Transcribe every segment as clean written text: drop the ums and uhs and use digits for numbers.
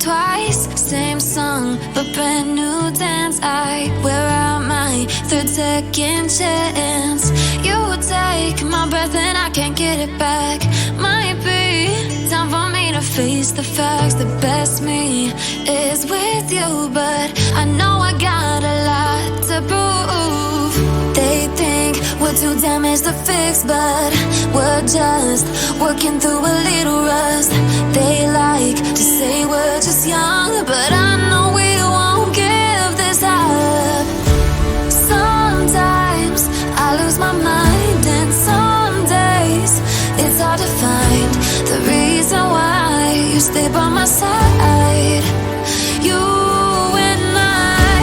twice. Same song, but brand new dance. I wear out my third second chance. You take my breath and I can't get it back. Might be time for me to face the facts. The best me is with you, but I know I got a lot to prove. They think we're too damaged to fix, but we're just working through a little rust. They like to say we're just young, but I know we won't give this up. Sometimes I lose my mind, and some days it's hard to find the reason why you stay by my side. You and I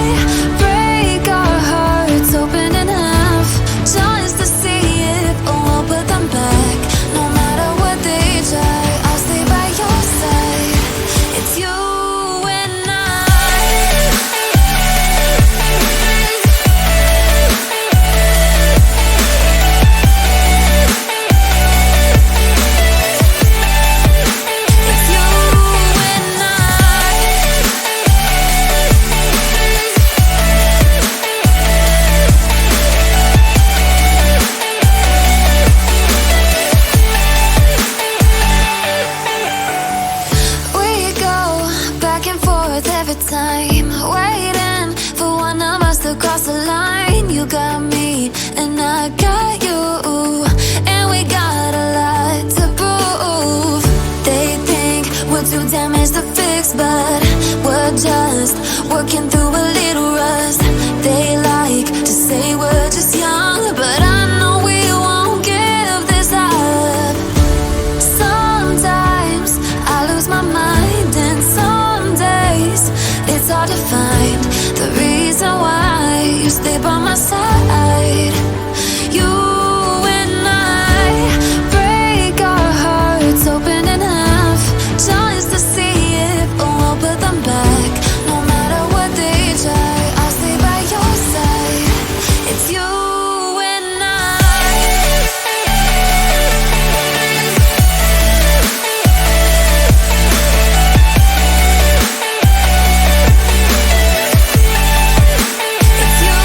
break our hearts open enough just to see if we'll put them back. No matter what they try, I'll stay by your side. It's you and I. It's you and I. We go back and forth every time, waiting for one of us to cross the line. You got me and I got you, and we got a lot to prove. They think we're too damaged to fix, but we're just working through a little rust. They like to say we're just young, but I know we won't give this up. Sometimes I lose my mind, and some days it's hard to find the reason why you stay by my side. You and I break our hearts open enough just to see if we'll put them back. No matter what they try, I'll stay by your side. It's you and I. It's you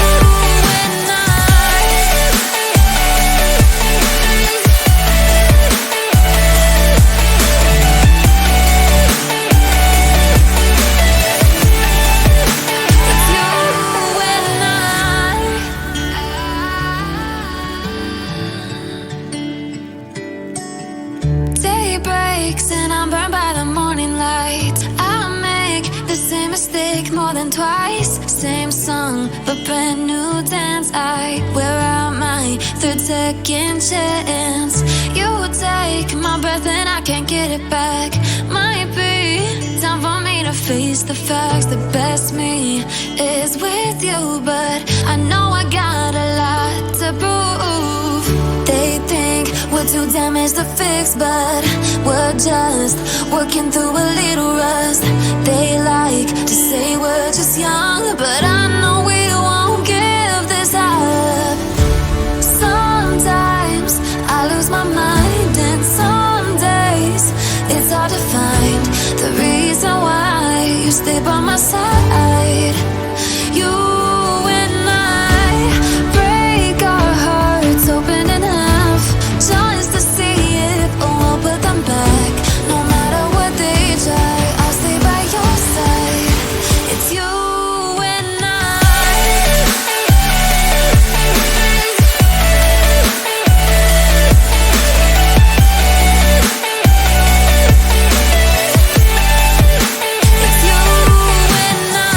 and I. It's you and I. Day breaks and I'm burned by the morning light. I make the same mistake more than twice. Same song, but brand new dance. I wear out my third second chance. You take my breath and I can't get it back. Might be time for me to face the facts. The best me is with you, but I know I got a lot to prove. They think we're too damaged to fix, but we're just working through a little rust. They like to say we're just young, but I know we won't give this up. Sometimes I lose my mind, and some days it's hard to find the reason why you stay by my side. You and I break our hearts open enough just to see if we'll put them back. No matter what they try, I'll stay by your side. It's you and I. It's you and I.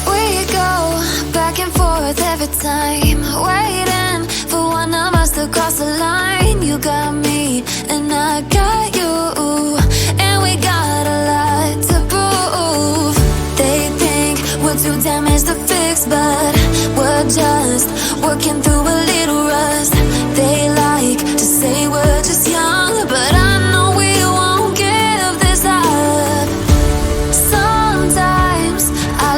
We go back and forth every time, waiting for one of us to cross the line. You got me and I got you, and we got a lot to prove. They think we're too damaged to fix, but we're just working through a little rust. They like to say we're just young, but I know we won't give this up. Sometimes I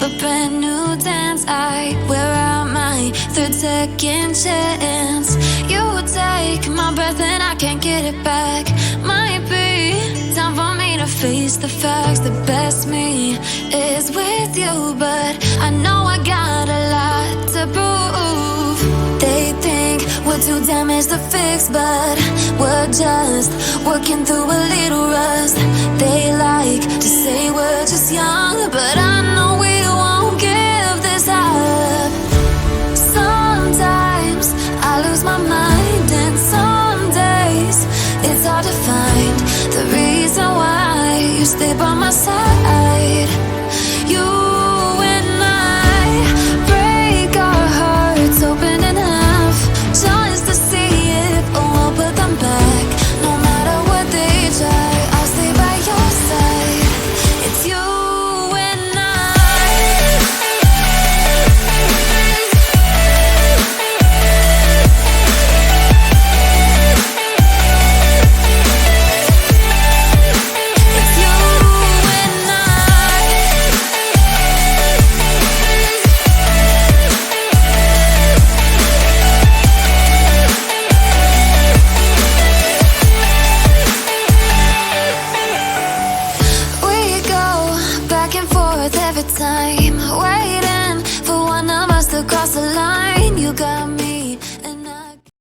but brand new dance. I wear out my third second chance. You take my breath and I can't get it back. Might be time for me to face the facts. The best me is with you, but I know I got a lot to prove. They think we're too damaged to fix, but we're just working through a little rust. They like to say we're just young, but I know we won't give this up. Sometimes I lose my mind, and some days it's hard to find the reason why you stay by my side. You and I break our hearts open in half, just to see if we'll put them back. No matter what they try, I'll stay by your side. It's you and I. It's you and I. We go back and forth every time, waiting for one of us to cross the line. You got me